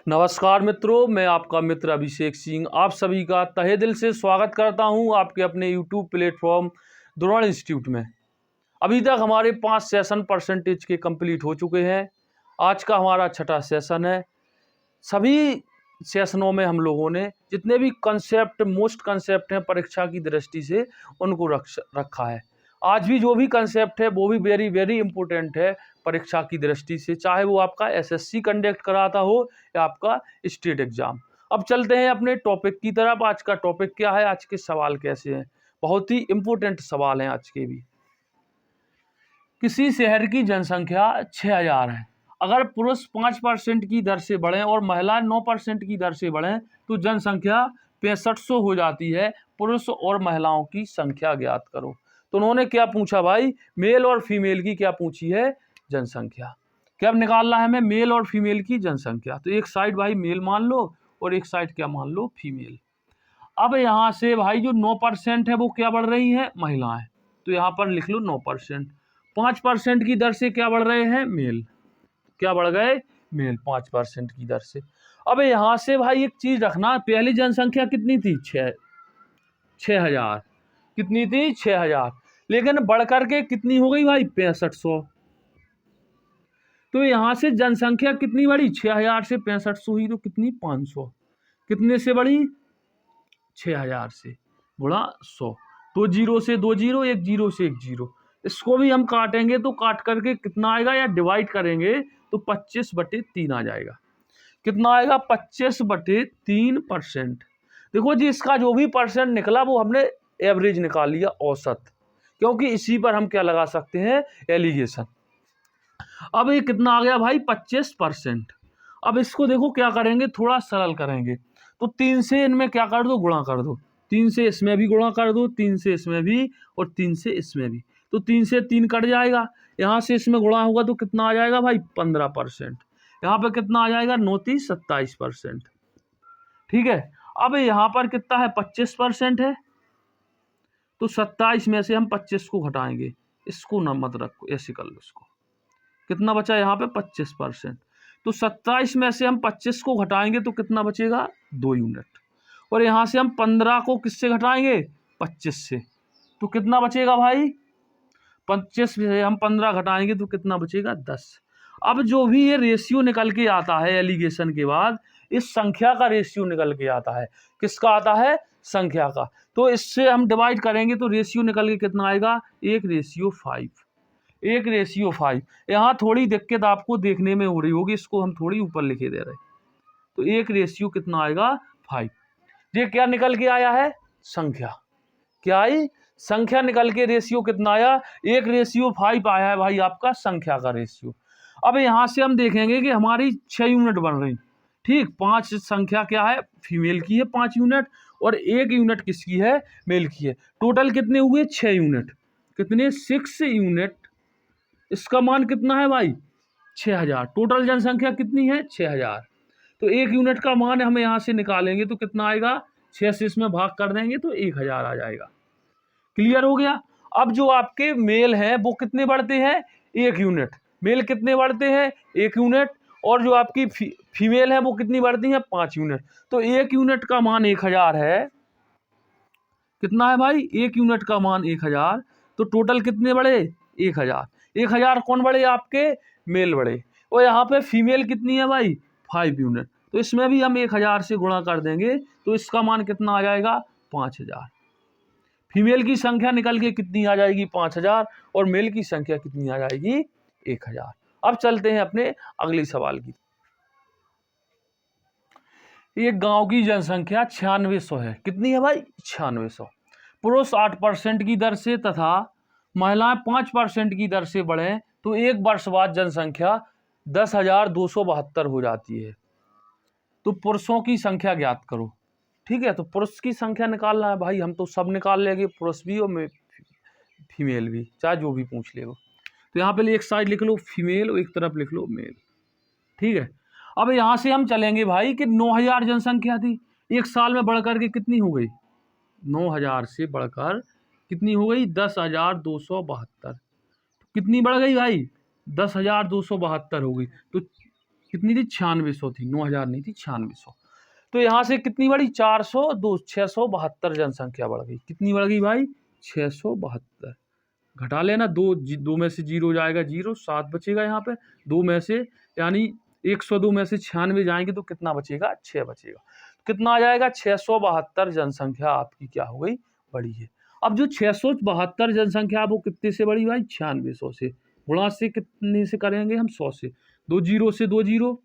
नमस्कार मित्रों, मैं आपका मित्र अभिषेक सिंह आप सभी का तहे दिल से स्वागत करता हूं आपके अपने यूट्यूब प्लेटफॉर्म द्रोण इंस्टीट्यूट में। अभी तक हमारे 5 सेशन परसेंटेज के कंप्लीट हो चुके हैं। आज का हमारा छठा सेशन है। सभी सेशनों में हम लोगों ने जितने भी कंसेप्ट मोस्ट कंसेप्ट हैं परीक्षा की दृष्टि से उनको रखा है। आज भी जो भी कंसेप्ट है वो भी वेरी वेरी इंपॉर्टेंट है परीक्षा की दृष्टि से, चाहे वो आपका एसएससी कंडक्ट कराता हो या आपका स्टेट एग्जाम। अब चलते हैं अपने टॉपिक की तरफ। आज का टॉपिक क्या है, आज के सवाल कैसे हैं, बहुत ही इंपॉर्टेंट सवाल हैं आज के भी। किसी शहर की जनसंख्या 6000 है। अगर पुरुष 5% की दर से बढ़ें और महिलाएं 9% की दर से बढ़ें तो जनसंख्या 6500 हो जाती है। पुरुष और महिलाओं की संख्या ज्ञात करो। तो उन्होंने क्या पूछा भाई, मेल और फीमेल की क्या पूछी है, जनसंख्या। क्या निकालना है हमें, मेल और फीमेल की जनसंख्या। तो एक साइड भाई मेल मान लो और एक साइड क्या मान लो, फीमेल। अब यहाँ से भाई जो 9% है वो क्या बढ़ रही है, महिलाएं। तो यहाँ पर लिख लो 9%। 5% की दर से क्या बढ़ रहे हैं, मेल। क्या बढ़ गए, मेल 5% की दर से। अब यहाँ से भाई एक चीज रखना, पहली जनसंख्या कितनी थी, 6000। कितनी थी, 6000। लेकिन बढ़कर के कितनी हो गई भाई, 6500। तो यहाँ से जनसंख्या कितनी बढ़ी, 6000 से 6500 ही, तो कितनी, 500। कितने से बढ़ी, 6000 से गुणा 100। 2 जीरो से 2 जीरो, 1 जीरो से 1 जीरो। इसको भी हम काटेंगे तो काट करके कितना आएगा, या डिवाइड करेंगे तो 25/3 आ जाएगा। कितना आएगा, 25/3%। देखो जी, इसका जो भी परसेंट निकला वो हमने एवरेज निकाल लिया, औसत, क्योंकि इसी पर हम क्या लगा सकते हैं, एलिगेशन। अब ये कितना आ गया भाई, 25%। अब इसको देखो क्या करेंगे, थोड़ा सरल करेंगे। तो 3 से इनमें क्या कर दो, गुणा कर दो। 3 से इसमें भी गुणा कर दो, 3 से इसमें भी और 3 से इसमें भी। तो 3 से 3 कट जाएगा, यहाँ से इसमें गुणा होगा तो कितना आ जाएगा भाई, 15%। यहाँ पे कितना आ जाएगा, 9 3 27%। ठीक है। अब यहाँ पर कितना है, 25% है। तो 27 में से हम 25 को घटाएंगे, इसको ना मत रखो, ऐसे कर लो इसको। कितना बचा यहाँ पे, 25%। तो 27 में से हम 25 को घटाएंगे तो कितना बचेगा, 2 यूनिट। और यहाँ से हम 15 को किससे घटाएंगे, 25 से। तो कितना बचेगा भाई, 25 से हम 15 घटाएंगे तो कितना बचेगा, 10। अब जो भी ये रेशियो निकल के आता है एलिगेशन के बाद, इस संख्या का रेशियो निकल के आता है। किसका आता है, संख्या का। तो इससे हम डिवाइड करेंगे तो रेशियो निकल के कितना आएगा, 1:5। 1:5। यहाँ थोड़ी दिक्कत आपको देखने में हो रही होगी, इसको हम थोड़ी ऊपर लिखे दे रहे। तो 1 कितना आएगा, 5। ये क्या निकल के आया है, संख्या। क्या आई, संख्या निकल के रेशियो कितना आया, 1:5 आया है भाई आपका संख्या का रेशियो। अब यहाँ से हम देखेंगे कि हमारी 6 यूनिट बन रही। ठीक, 5 संख्या क्या है, फीमेल की है 5 यूनिट, और 1 यूनिट किसकी है, मेल की है। टोटल कितने हुए, 6 यूनिट। कितने, 6 यूनिट। इसका मान कितना है भाई, 6000। टोटल जनसंख्या कितनी है, 6000। तो 1 यूनिट का मान हम यहाँ से निकालेंगे तो कितना आएगा, 6 से इसमें भाग कर देंगे तो 1000 आ जाएगा। क्लियर हो गया। अब जो आपके मेल हैं वो कितने बढ़ते हैं, 1 यूनिट। मेल कितने बढ़ते हैं, 1 यूनिट। और जो आपकी फीमेल है वो कितनी बढ़ती है, 5 यूनिट। तो 1 यूनिट का मान 1000 है। कितना है भाई, 1 यूनिट का मान 1000। तो टोटल कितने बढ़े, 1000। 1000 कौन बढ़े, आपके मेल बढ़े। और यहाँ पे फीमेल कितनी है भाई, 5 यूनिट। तो इसमें भी हम 1000 से गुणा कर देंगे तो इसका मान कितना आ जाएगा, 5000। फीमेल की संख्या निकल के कितनी आ जाएगी, 5000। और मेल की संख्या कितनी आ जाएगी, 1000। अब चलते हैं अपने अगले सवाल की। एक गांव की जनसंख्या 9600 है। कितनी है भाई, 9600। पुरुष 8% की दर से तथा महिलाएं 5% की दर से बढ़े तो एक वर्ष बाद जनसंख्या 10,272 हो जाती है। तो पुरुषों की संख्या ज्ञात करो। ठीक है, तो पुरुष की संख्या निकालना है भाई, हम तो सब निकाल लेंगे, पुरुष भी और फीमेल भी, चाहे जो भी पूछ ले वो। तो यहाँ पे एक साइड लिख लो फीमेल और एक तरफ लिख लो मेल। ठीक है। अब यहाँ से हम चलेंगे भाई कि 9000 जनसंख्या थी, एक साल में बढ़कर के कितनी हो गई, 9000 से बढ़कर कितनी हो गई, 10,272। कितनी बढ़ गई भाई, 10,272 हो गई। तो कितनी थी, 9600 थी, 9000 नहीं थी, 9600। तो यहाँ से कितनी बढ़ी, 400, 672 जनसंख्या बढ़ गई। कितनी बढ़ गई भाई, 672। घटा लेना, दो में से 0 जाएगा 0, 7 बचेगा यहाँ पे, 2 में से यानी 102 में से 96 जाएंगे तो कितना बचेगा, 6 बचेगा। कितना आ जाएगा, 672 जनसंख्या आपकी क्या हो गई, बढ़ी है। अब जो 672 जनसंख्या वो कितने से बढ़ी भाई, 9600 से। गुणा से कितने से करेंगे हम, 100 से। 2 0 से 2 0,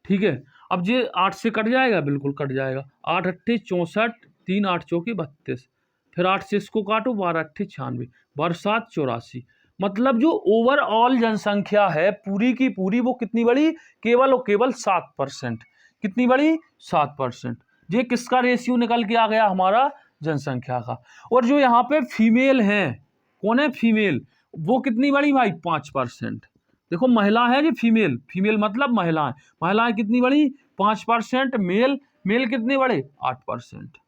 ठीक है। अब ये 8 से कट जाएगा, बिल्कुल कट जाएगा। 8 अट्ठे 64, 3 8 चौके 32, फिर 8 से इसको काटो, 12 अट्ठे 96, 12 7 84। मतलब जो ओवरऑल जनसंख्या है पूरी की पूरी वो कितनी बढ़ी, केवल और केवल 7%। कितनी बढ़ी, 7%। ये किसका रेशियो निकल के आ गया, हमारा जनसंख्या का। और जो यहाँ पे फीमेल हैं, कौन है, फीमेल, वो कितनी बढ़ी भाई, 5%। देखो महिला है जी, फीमेल, फीमेल मतलब महिलाएं, महिलाएं कितनी बढ़ी, 5%। मेल, मेल कितने बढ़े, 8%।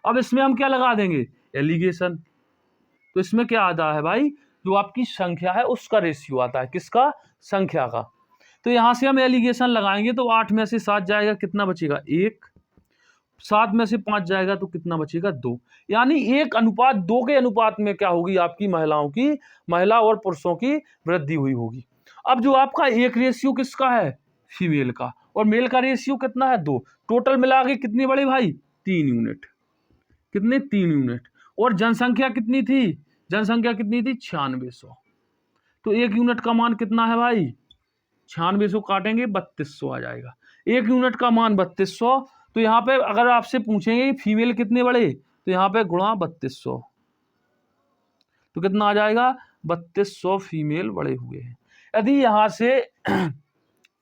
अब इसमें हम क्या लगा देंगे, एलिगेशन। तो इसमें क्या आता है भाई, जो आपकी संख्या है उसका रेशियो आता है, किसका, संख्या का। तो यहां से हम एलिगेशन लगाएंगे तो 8 में से 7 जाएगा, कितना बचेगा, 1। 7 में से 5 जाएगा तो कितना बचेगा, 2। यानी 1:2 के अनुपात में क्या होगी, आपकी महिलाओं की, महिला और पुरुषों की वृद्धि हुई होगी। अब जो आपका एक रेशियो किसका है, फीमेल का, और मेल का रेशियो कितना है, 2। टोटल मिला के कितनी बढ़ी भाई, 3 यूनिट। कितने, 3 यूनिट। और जनसंख्या कितनी थी, जनसंख्या कितनी थी, 9600। तो 1 यूनिट का मान कितना है भाई, 9600 काटेंगे 3200 आ जाएगा। 1 यूनिट का मान 3200। तो यहाँ पे अगर आपसे पूछेंगे फीमेल कितने बढ़े, तो यहाँ पे गुणा 3200, तो कितना आ जाएगा, 3200 फीमेल बढ़े हुए हैं। यदि यहाँ से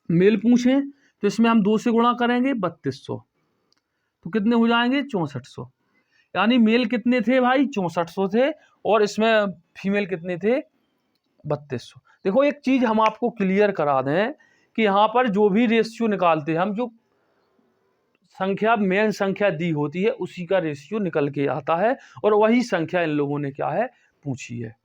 मेल पूछें तो इसमें हम 2 से गुणा करेंगे, 3200, तो कितने हो जाएंगे, 6400। यानी मेल कितने थे भाई, 6400 थे, और इसमें फीमेल कितने थे, 3200। देखो एक चीज हम आपको क्लियर करा दें कि यहाँ पर जो भी रेशियो निकालते हैं हम, जो संख्या मेन संख्या दी होती है उसी का रेशियो निकल के आता है, और वही संख्या इन लोगों ने क्या है, पूछी है।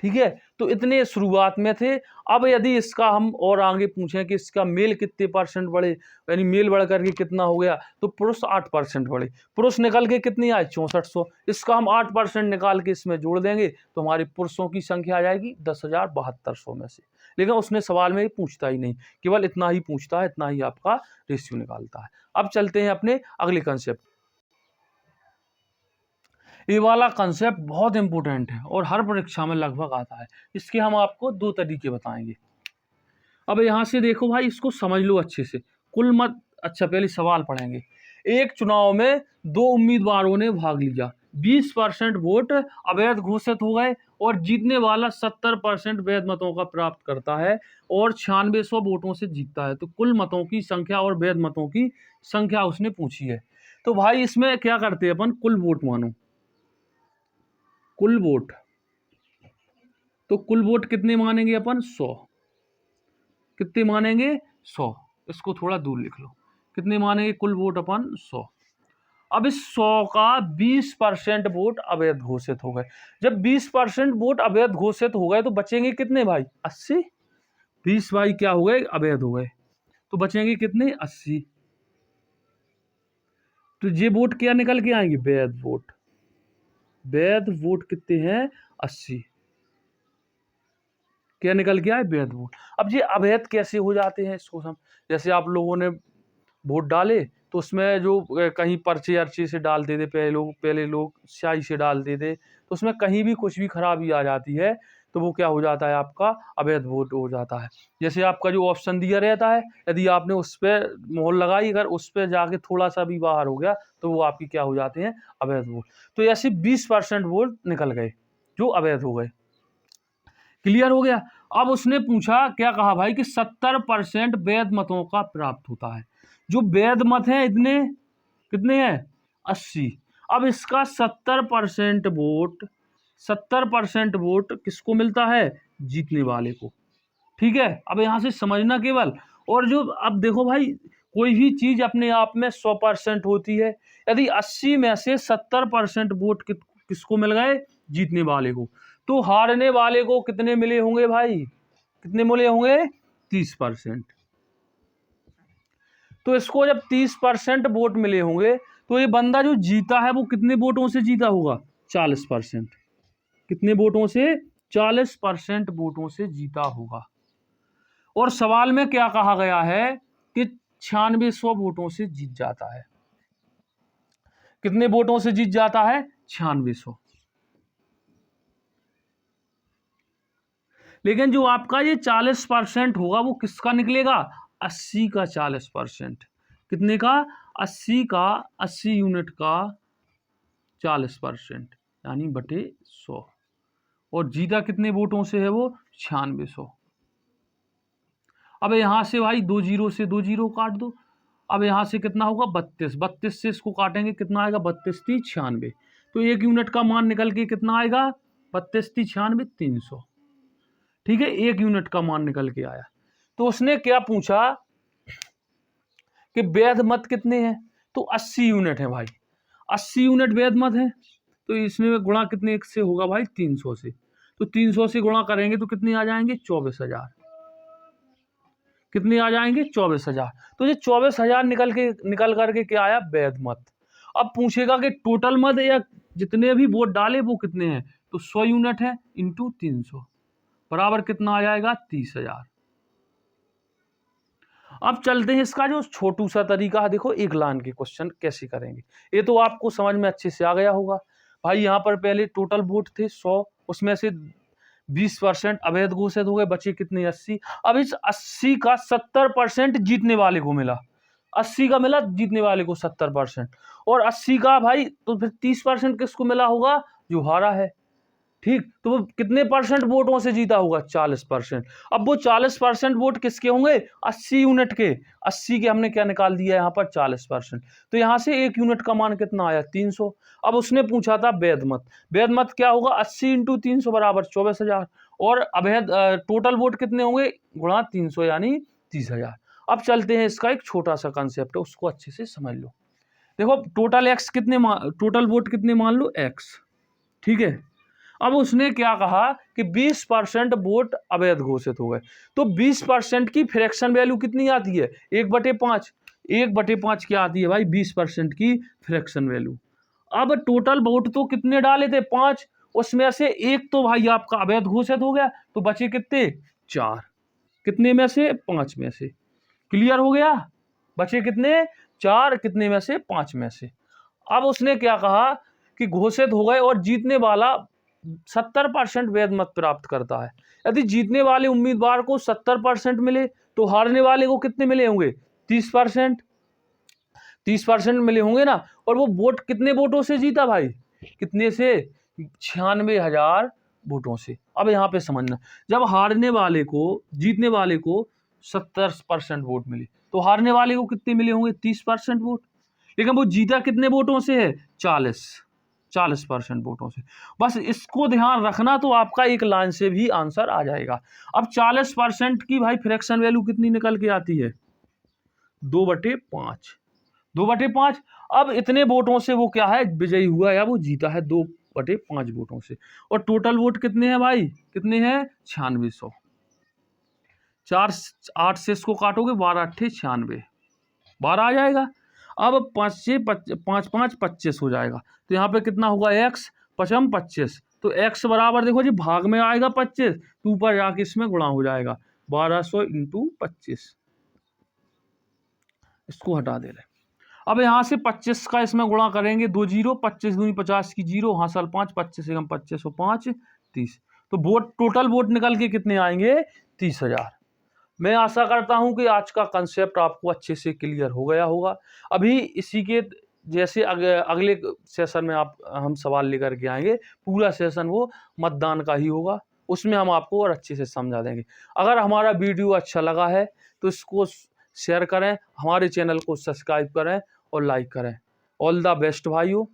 ठीक है, तो इतने शुरुआत में थे। अब यदि इसका हम और आगे पूछें कि इसका मेल कितने % बढ़े, यानी मेल बढ़ करके कितना हो गया, तो पुरुष 8% बढ़े। पुरुष निकल के कितनी आए, 6400। इसका हम 8% निकाल के इसमें जोड़ देंगे तो हमारी पुरुषों की संख्या आ जाएगी 10,7200 में से। लेकिन उसने सवाल में पूछता ही नहीं, केवल इतना ही पूछता है, इतना ही आपका रेशियो निकालता है। अब चलते हैं अपने अगले कंसेप्ट। ये वाला कंसेप्ट बहुत इंपॉर्टेंट है और हर परीक्षा में लगभग आता है। इसके हम आपको 2 तरीके बताएंगे। अब यहाँ से देखो भाई, इसको समझ लो अच्छे से। कुल मत, अच्छा पहले सवाल पढ़ेंगे। एक चुनाव में 2 उम्मीदवारों ने भाग लिया, 20% वोट अवैध घोषित हो गए और जीतने वाला 70% वैध मतों का प्राप्त करता है और 9600 वोटों से जीतता है। तो कुल मतों की संख्या और वैध मतों की संख्या उसने पूछी है। तो भाई इसमें क्या करते हैं अपन, कुल वोट मानो, कुल वोट। तो कुल वोट कितने मानेंगे अपन, 100। कितने मानेंगे, 100। इसको थोड़ा दूर लिख लो, कितने मानेंगे कुल वोट अपन, 100। अब इस 100 का 20% वोट अवैध घोषित हो गए। जब 20% वोट अवैध घोषित हो गए तो बचेंगे कितने भाई, 80। 20 भाई क्या हो गए, अवैध हो गए, तो बचेंगे कितने, 80। तो ये वोट क्या निकल के आएंगे, वैध वोट। वैध वोट कितने हैं, 80। क्या निकल के आए, वैध वोट। अब ये अवैध कैसे हो जाते हैं, इसको हम, जैसे आप लोगों ने वोट डाले तो उसमें जो कहीं पर्चे अर्चे से डालते थे, पहले लोग स्याही से डालते थे, तो उसमें कहीं भी कुछ भी खराबी आ जाती है तो वो क्या हो जाता है, आपका अवैध वोट हो जाता है। जैसे आपका जो ऑप्शन दिया रहता है, यदि आपने उस पर मोहर लगाई, अगर उस पर जाके थोड़ा सा भी बाहर हो गया तो वो आपकी क्या हो जाते हैं, अवैध वोट। तो ऐसे 20% वोट निकल गए जो अवैध हो गए। क्लियर हो गया। अब उसने पूछा, क्या कहा भाई कि 70% वैध मतों का प्राप्त होता है। जो वैध मत हैं इतने, कितने हैं, 80। अब इसका 70% वोट, 70% वोट किसको मिलता है, जीतने वाले को। ठीक है, अब यहां से समझना केवल। और जो अब देखो भाई, कोई भी चीज अपने आप में 100% होती है। यदि 80 में से 70% वोट किसको मिल गए, जीतने वाले को, तो हारने वाले को कितने मिले होंगे भाई, कितने मिले होंगे, 30%। तो इसको जब 30% वोट मिले होंगे तो ये बंदा जो जीता है वो कितने वोटों से जीता होगा? 40%। कितने वोटों से? 40% वोटों से जीता होगा। और सवाल में क्या कहा गया है कि 9600 वोटों से जीत जाता है। कितने वोटों से जीत जाता है? 9600। लेकिन जो आपका ये 40% होगा वो किसका निकलेगा? 80 का 40%। कितने का? 80 यूनिट का 40%, यानी बटे 100। और जीता कितने वोटों से है वो? 9600। अब यहां से भाई 2 जीरो से 2 जीरो काट दो। अब यहां से कितना होगा? 32। 32 से इसको काटेंगे, कितना आएगा? 32 × 96। तो 1 यूनिट का मान निकल के कितना आएगा? 32 × 96 300। ठीक है, 1 यूनिट का मान निकल के आया। तो उसने क्या पूछा कि वैध मत कितने हैं? तो 80 यूनिट है भाई। 80 यूनिट वैध मत है, तो इसमें गुणा कितने से होगा भाई? 300 से। तो 300 से गुणा करेंगे तो कितने आ जाएंगे? 24,000। कितने आ जाएंगे? 24,000। तो ये 24,000 निकल करके क्या आया? वैध मत। अब पूछेगा कि टोटल मत या जितने भी वोट डाले वो कितने हैं? तो 100 यूनिट है इंटू 300 बराबर कितना आ जाएगा? 30,000। अब चलते हैं इसका जो छोटू सा तरीका है, देखो एक लाइन के क्वेश्चन कैसे करेंगे। ये तो आपको समझ में अच्छे से आ गया होगा भाई। यहाँ पर पहले टोटल वोट थे 100, उसमें से 20% अवैध घोषित हो गए, बचे कितने? 80। अब इस 80 का 70% जीतने वाले को मिला। 80 का मिला जीतने वाले को 70%, और 80 का भाई तो फिर 30% किसको मिला होगा? जो हारा है। ठीक, तो वो कितने परसेंट वोटों से जीता होगा? 40%। अब वो 40% वोट किसके होंगे? 80 यूनिट के। 80 के हमने क्या निकाल दिया यहाँ पर? 40%। तो यहाँ से 1 यूनिट का मान कितना आया? 300। अब उसने पूछा था वैध मत। वैध मत क्या होगा? 80 × 300 बराबर 24,000। और अवैध टोटल वोट कितने होंगे? गुणा 300 यानी 30,000। अब चलते हैं, इसका एक छोटा सा कंसेप्ट है, उसको अच्छे से समझ लो। देखो टोटल वोट कितने मान लो? x। ठीक है, अब उसने क्या कहा कि 20% वोट अवैध घोषित हो गए। तो 20% की फ्रैक्शन वैल्यू कितनी आती है? 1/5। 1/5 क्या आती है भाई? 20% की फ्रैक्शन वैल्यू। अब टोटल वोट तो कितने डाले थे? 5। उसमें से एक तो भाई आपका अवैध घोषित हो गया, तो बचे कितने? 4। कितने में से? 5 में से। क्लियर हो गया? बचे कितने? 4। कितने में से? 5 में से। अब उसने क्या कहा कि घोषित हो गए और जीतने वाला 70% वैध मत प्राप्त करता है। यदि जीतने वाले उम्मीदवार को 70% मिले तो हारने वाले को कितने मिले होंगे? 30%। 30% मिले होंगे ना। और वो वोट कितने वोटों से जीता भाई? कितने से? 96,000 वोटों से। अब यहाँ पे समझना, जब हारने वाले को जीतने वाले को 70% वोट मिले तो हारने वाले को कितने मिले होंगे? 30% वोट। लेकिन वो जीता कितने वोटों से है? 40% वोटों से। बस इसको ध्यान रखना, तो आपका एक लाइन से भी आंसर आ जाएगा। अब 40% की भाई फ्रैक्शन वैल्यू कितनी निकल के आती है? 2/5। 2/5। अब इतने वोटों से वो क्या है? विजयी हुआ या वो जीता है 2/5 वोटों से। और टोटल वोट कितने हैं भाई? कितने हैं? 9600। 8 से इसको काटोगे, 12 × 8 = 96। 12 आ जाएगा। अब 5 से 5 5 25 हो जाएगा। तो यहाँ पे कितना होगा? x 5 25। तो x बराबर देखो जी भाग में आएगा 25, तो ऊपर जाके इसमें गुणा हो जाएगा 1200 × 25। इसको हटा दे रहे। अब यहाँ से 25 का इसमें गुणा करेंगे, 2 जीरो, 25 दूनी 50 की जीरो, हासिल 5, 25 से 25 5 30। तो वोट टोटल वोट निकल के कितने आएंगे? 30,000। मैं आशा करता हूं कि आज का कंसेप्ट आपको अच्छे से क्लियर हो गया होगा। अभी इसी के जैसे अगले सेशन में हम सवाल लेकर के आएंगे। पूरा सेशन वो मतदान का ही होगा, उसमें हम आपको और अच्छे से समझा देंगे। अगर हमारा वीडियो अच्छा लगा है तो इसको शेयर करें, हमारे चैनल को सब्सक्राइब करें और लाइक करें। ऑल द बेस्ट भाइयों।